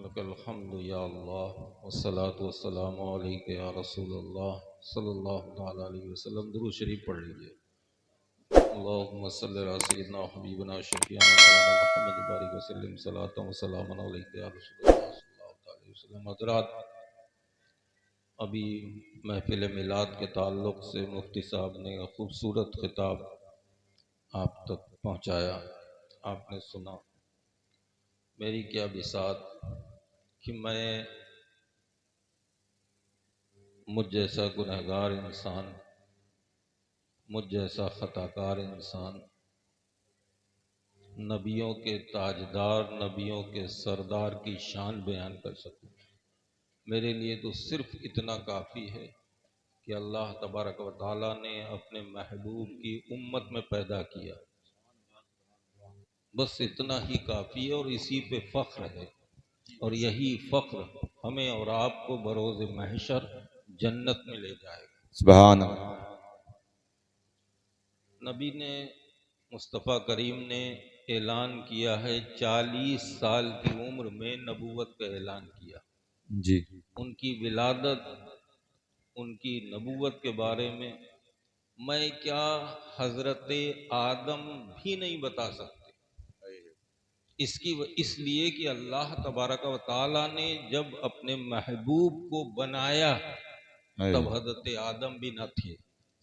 लकल हम्दु या अल्लाह वस्सलातु वस्सलामु अलैका या रसूलल्लाह सल्लल्लाहु तआला अलैहि वसल्लम। दुरूद शरीफ पढ़ लीजिए। अल्लाहुम्मा सल्लि अला सय्यिदिना हबीबिना शफीअना मौलाना मुहम्मद बारिक वसल्लम सलातन व सलामन अलैका या रसूलल्लाह सल्लल्लाहु तआला अलैहि वसल्लम। हज़रात, अभी महफिल मिलाद के ताल्लुक़ से मुफ्ती साहब ने खूबसूरत खिताब आप तक पहुँचाया, आपने सुना। मेरी क्या बिसात कि मैं मुझ जैसा गुनहगार इंसान, मुझ जैसा ख़ताकार इंसान नबियों के ताजदार, नबियों के सरदार की शान बयान कर सकूं। मेरे लिए तो सिर्फ इतना काफ़ी है कि अल्लाह तबारक व तआला ने अपने महबूब की उम्मत में पैदा किया, बस इतना ही काफ़ी है और इसी पे फ़ख्र है। और यही फ़ख्र हमें और आपको बरोज़ महशर जन्नत में ले जाएगा। सुभान अल्लाह। नबी ने, मुस्तफ़ा करीम ने ऐलान किया है, 40 साल की उम्र में नबूवत का ऐलान किया। जी, उनकी विलादत, उनकी नबूवत के बारे में मैं क्या हज़रत आदम भी नहीं बता सकते। इसलिए कि अल्लाह तबारक व तआला ने जब अपने महबूब को बनाया तब हज़रत आदम भी न थे।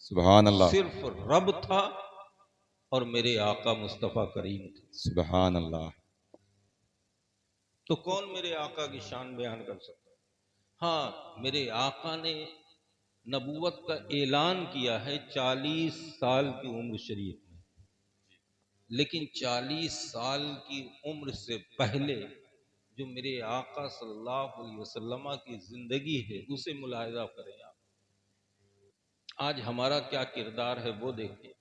सुभान अल्लाह। सिर्फ रब था और मेरे आका मुस्तफ़ा करीम थे। सुभान अल्लाह। तो कौन मेरे आका की शान बयान कर सकता है? हाँ, मेरे आका ने नबूवत का ऐलान किया है 40 साल की उम्र शरीफ में, लेकिन 40 साल की उम्र से पहले जो मेरे आका सल्लल्लाहु अलैहि वसल्लम की जिंदगी है उसे मुलाहिजा करें आप। आज हमारा क्या किरदार है वो देखें।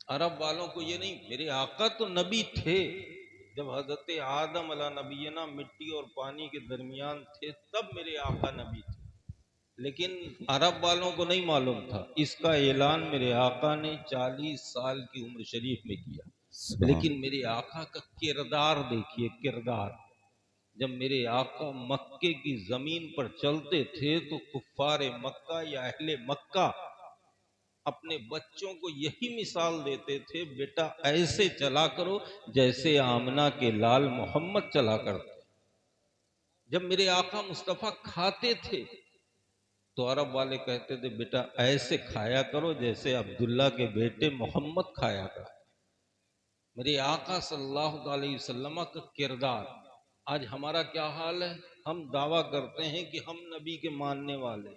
अरब वालों को ये नहीं, मेरे आका तो नबी थे, जब हजरत आदम अला नबीना मिट्टी और पानी के दरमियान थे तब मेरे आका नबी थे, लेकिन अरब वालों को नहीं मालूम था। इसका ऐलान मेरे आका ने 40 साल की उम्र शरीफ में किया। लेकिन मेरे आका का किरदार देखिए, किरदार। जब मेरे आका मक्के की जमीन पर चलते थे तो कुफ्फार मक्का या अहले मक्का अपने बच्चों को यही मिसाल देते थे, बेटा ऐसे चला करो जैसे आमना के लाल मोहम्मद चला करते। जब मेरे आका मुस्तफ़ा खाते थे तो अरब वाले कहते थे, बेटा ऐसे खाया करो जैसे अब्दुल्ला के बेटे मोहम्मद खाया कर। मेरे आका सल्लल्लाहु अलैहि वसल्लम का किरदार। आज हमारा क्या हाल है? हम दावा करते हैं कि हम नबी के मानने वाले,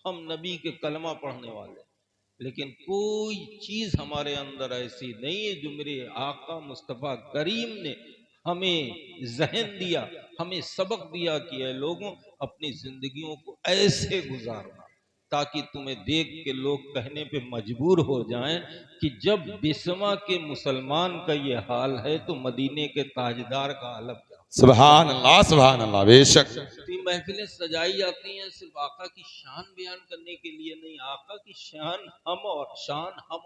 हम नबी के कलमा पढ़ने वाले, लेकिन कोई चीज हमारे अंदर ऐसी नहीं है जो मेरे आका मुस्तफ़ा करीम ने हमें जहन दिया, हमें सबक दिया कि ऐ लोगों, अपनी जिंदगियों को ऐसे गुजारना ताकि तुम्हें देख के लोग कहने पे मजबूर हो जाएं कि जब बिस्मा के मुसलमान का ये हाल है तो मदीने के ताजदार का आलम क्या। सुभान अल्लाह, सुभान अल्लाह। बेशक तो महफिलें सजाई जाती हैं सिर्फ आका की शान बयान करने के लिए नहीं। आका की शान हम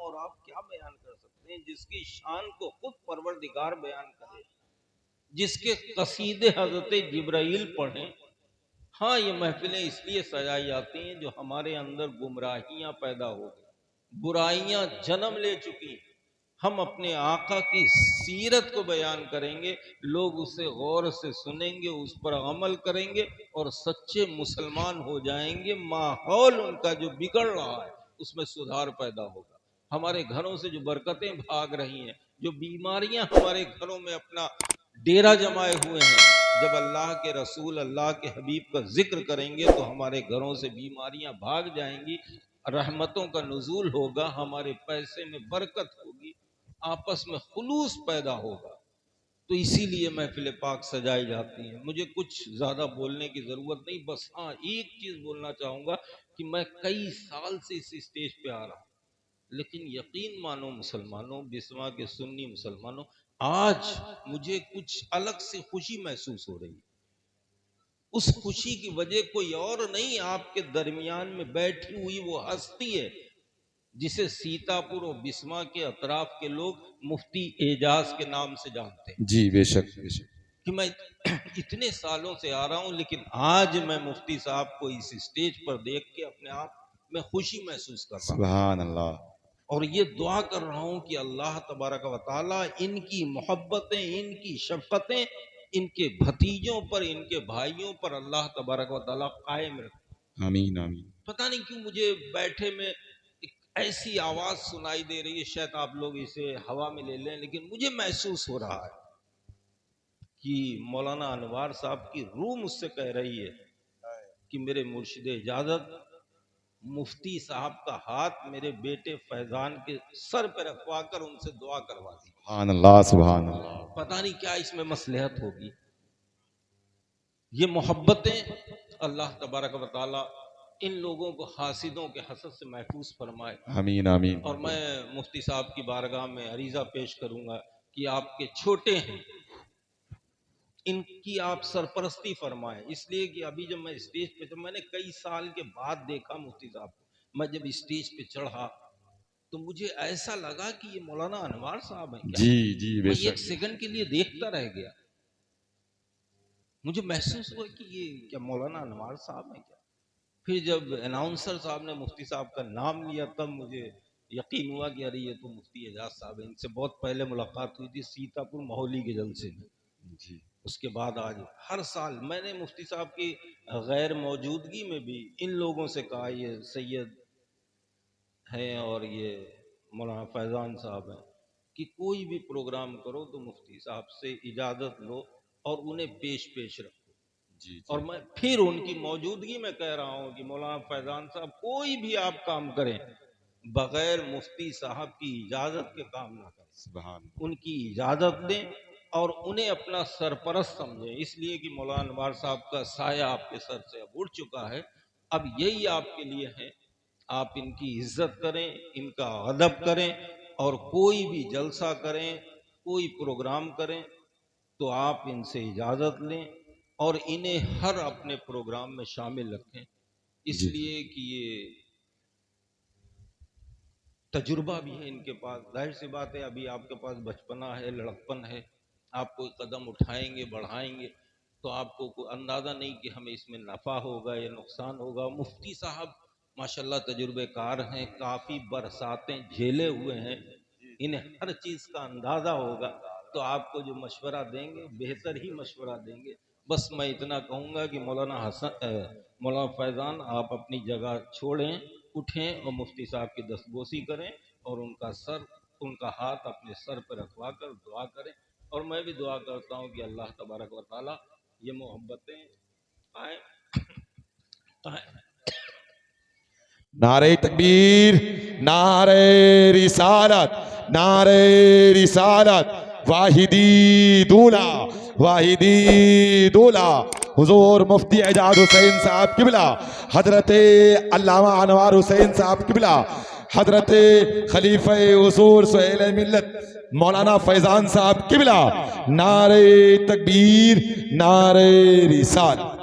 और आप क्या बयान कर सकते हैं जिसकी शान को खुद परवरदिगार बयान करे, जिसके कसीदे हजरत जिब्राइल पढ़े। हाँ, ये महफिलें इसलिए सजाई जाती हैं जो हमारे अंदर गुमराहियां पैदा हो गई, बुराइयां जन्म ले चुकी। हम अपने आका की सीरत को बयान करेंगे, लोग उसे गौर से सुनेंगे, उस पर अमल करेंगे और सच्चे मुसलमान हो जाएंगे। माहौल उनका जो बिगड़ रहा है उसमें सुधार पैदा होगा। हमारे घरों से जो बरकतें भाग रही हैं, जो बीमारियां हमारे घरों में अपना डेरा जमाए हुए हैं, जब अल्लाह के रसूल, अल्लाह के हबीब का जिक्र करेंगे तो हमारे घरों से बीमारियां भाग जाएंगी, रहमतों का नुज़ूल होगा, हमारे पैसे में बरकत होगी, आपस में खुलूस पैदा होगा। तो इसीलिए महफिल पाक सजाई जाती हैं। मुझे कुछ ज़्यादा बोलने की ज़रूरत नहीं, बस हाँ एक चीज़ बोलना चाहूँगा कि मैं कई साल से इस स्टेज पे आ रहा हूँ, लेकिन यकीन मानो मुसलमानों, बिस्मा के सुन्नी मुसलमानों, आज मुझे कुछ अलग से खुशी महसूस हो रही है। उस खुशी की वजह कोई और नहीं, आपके दरमियान में बैठी हुई वो हस्ती है जिसे सीतापुर और बिस्मा के अतराफ के लोग मुफ्ती एजाज के नाम से जानते हैं। जी, बेशक बेशक। कि मैं इतने सालों से आ रहा हूं, लेकिन आज मैं मुफ्ती साहब को इस स्टेज पर देख के अपने आप में खुशी महसूस कर रहा हूं। सुभान अल्लाह। और ये दुआ कर रहा हूं कि अल्लाह तबारक व ताला इनकी मोहब्बतें, इनकी शफकतें इनके भतीजों पर, इनके भाइयों पर अल्लाह तबारक व ताला कायम रखे। आमीन आमीन। पता नहीं क्यों मुझे बैठे में एक ऐसी आवाज सुनाई दे रही है, शायद आप लोग इसे हवा में ले लें, लेकिन मुझे महसूस हो रहा है कि मौलाना अनवार साहब की रूह मुझसे कह रही है कि मेरे मुर्शिद इजाजत मुफ्ती साहब का हाथ मेरे बेटे फैजान के सर पर रखवा कर उनसे दुआ करवा दी। सुभान अल्लाह सुभान अल्लाह। पता नहीं क्या इसमें मसलहत होगी। ये मोहब्बतें अल्लाह तबारक व तआला इन लोगों को हासिदों के हसद से महफूज फरमाए। आमीन आमीन। और मैं मुफ्ती साहब की बारगाह में अरीज़ा पेश करूंगा कि आपके छोटे हैं, इनकी आप सरपरस्ती फरमाएं। इसलिए कि अभी जब मैं स्टेज पे, जब मैंने कई साल के बाद देखा मुफ्ती साहब को, मैं जब स्टेज पे चढ़ा तो मुझे ऐसा लगा कि ये मौलाना अनवार साहब हैं क्या? जी जी मैं बेशक। एक सेकंड के लिए देखता रह गया। मुझे महसूस हुआ कि ये क्या मौलाना अनवार साहब हैं क्या? फिर जब अनाउंसर साहब ने मुफ्ती साहब का नाम लिया तब मुझे यकीन हुआ कि अरे ये तो मुफ्ती एजाज साहब हैं। इनसे बहुत पहले मुलाकात हुई थी सीतापुर माहौली के जलसे में। जी उसके बाद आज हर साल मैंने मुफ्ती साहब की गैर मौजूदगी में भी इन लोगों से कहा, ये सैयद हैं और ये मौलाना फैजान साहब हैं, कि कोई भी प्रोग्राम करो तो मुफ्ती साहब से इजाज़त लो और उन्हें पेश रखो। जी और मैं फिर उनकी मौजूदगी में कह रहा हूं कि मौलाना फैजान साहब कोई भी आप काम करें बगैर मुफ्ती साहब की इजाज़त के काम ना करें। सुभान। उनकी इजाज़त दें और उन्हें अपना सरपरस्त समझें। इसलिए कि मौलाना अनवार साहब का साया आपके सर से अब उड़ चुका है। अब यही आपके लिए है, आप इनकी इज्जत करें, इनका अदब करें, और कोई भी जलसा करें, कोई प्रोग्राम करें तो आप इनसे इजाज़त लें और इन्हें हर अपने प्रोग्राम में शामिल रखें। इसलिए कि ये तजुर्बा भी है इनके पास। जाहिर सी बात है अभी आपके पास बचपना है, लड़कपन है, आप कोई कदम उठाएंगे, बढ़ाएंगे तो आपको कोई अंदाज़ा नहीं कि हमें इसमें नफ़ा होगा या नुकसान होगा। मुफ्ती साहब माशाल्लाह तजुर्बेकार हैं, काफ़ी बरसातें झेले हुए हैं, इन्हें हर चीज़ का अंदाज़ा होगा, तो आपको जो मशवरा देंगे बेहतर ही मशवरा देंगे। बस मैं इतना कहूँगा कि मौलाना फैज़ान आप अपनी जगह छोड़ें, उठें और मुफ्ती साहब की दस्तबोसी करें और उनका हाथ अपने सर पर रखवा कर दुआ करें। और मैं भी दुआ करता हूँ कि अल्लाह तबारक व ताला ये मोहब्बतें आए। नारे तकबीर, नारे रिसालत, नारे रिसालत, वाहिदी दूल्हा, वाहिदी दूल्हा हुजूर मुफ्ती एजाज हुसैन साहब किबला, हजरत अल्लामा अनवार हुसैन साहब किबला, हजरत खलीफा उसूल सुहेल मिल्लत मौलाना फैजान साहब किबला। नारे तकबीर, नारे रिसालत।